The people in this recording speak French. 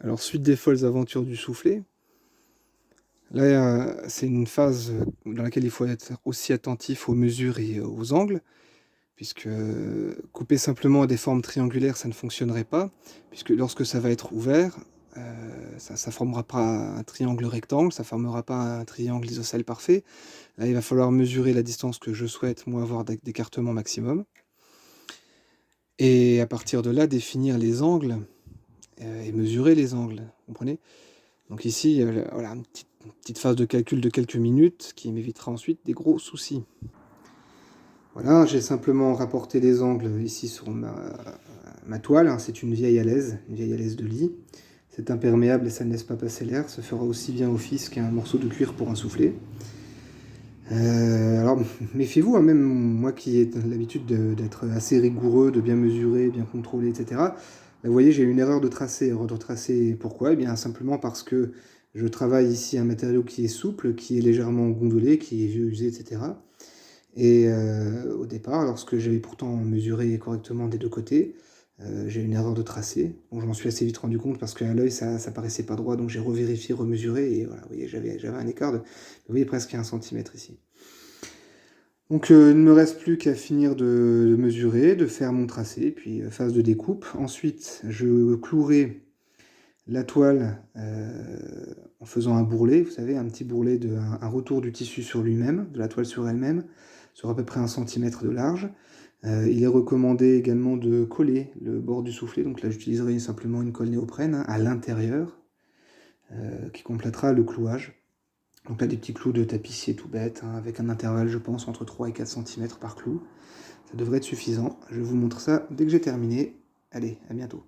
Alors, suite des folles aventures du soufflet. Là, c'est une phase dans laquelle il faut être aussi attentif aux mesures et aux angles, puisque couper simplement des formes triangulaires, ça ne fonctionnerait pas, puisque lorsque ça va être ouvert, ça formera pas un triangle rectangle, ça formera pas un triangle isocèle parfait. Là, il va falloir mesurer la distance que je souhaite, moi, avoir d'écartement maximum. Et à partir de là, définir les angles et mesurer les angles, vous comprenez? Donc ici, voilà, une petite phase de calcul de quelques minutes qui m'évitera ensuite des gros soucis. Voilà, j'ai simplement rapporté les angles ici sur ma toile, hein. C'est une vieille alaise de lit. C'est imperméable et ça ne laisse pas passer l'air. Ça fera aussi bien office qu'un morceau de cuir pour un soufflet. Alors, méfiez-vous, hein, même moi qui ai l'habitude d'être assez rigoureux, de bien mesurer, bien contrôler, etc. Là, vous voyez, j'ai une erreur de tracé. Erreur de tracé, pourquoi? Eh bien, simplement parce que je travaille ici un matériau qui est souple, qui est légèrement gondolé, qui est vieux usé, etc. Et au départ, lorsque j'avais pourtant mesuré correctement des deux côtés, j'ai eu une erreur de tracé. Bon, je m'en suis assez vite rendu compte parce qu'à l'œil, ça paraissait pas droit, donc j'ai revérifié, remesuré, et voilà, vous voyez, j'avais un écart de, vous voyez, presque 1 centimètre ici. Donc il ne me reste plus qu'à finir de mesurer, de faire mon tracé, puis phase de découpe. Ensuite, je clouerai la toile en faisant un bourrelet, vous savez, un petit bourrelet, un retour du tissu sur lui-même, de la toile sur elle-même, sur à peu près 1 centimètre de large. Il est recommandé également de coller le bord du soufflet, donc là j'utiliserai simplement une colle néoprène, hein, à l'intérieur, qui complétera le clouage. Donc là des petits clous de tapissier tout bête, hein, avec un intervalle je pense entre 3 et 4 cm par clou. Ça devrait être suffisant. Je vous montre ça dès que j'ai terminé. Allez, à bientôt.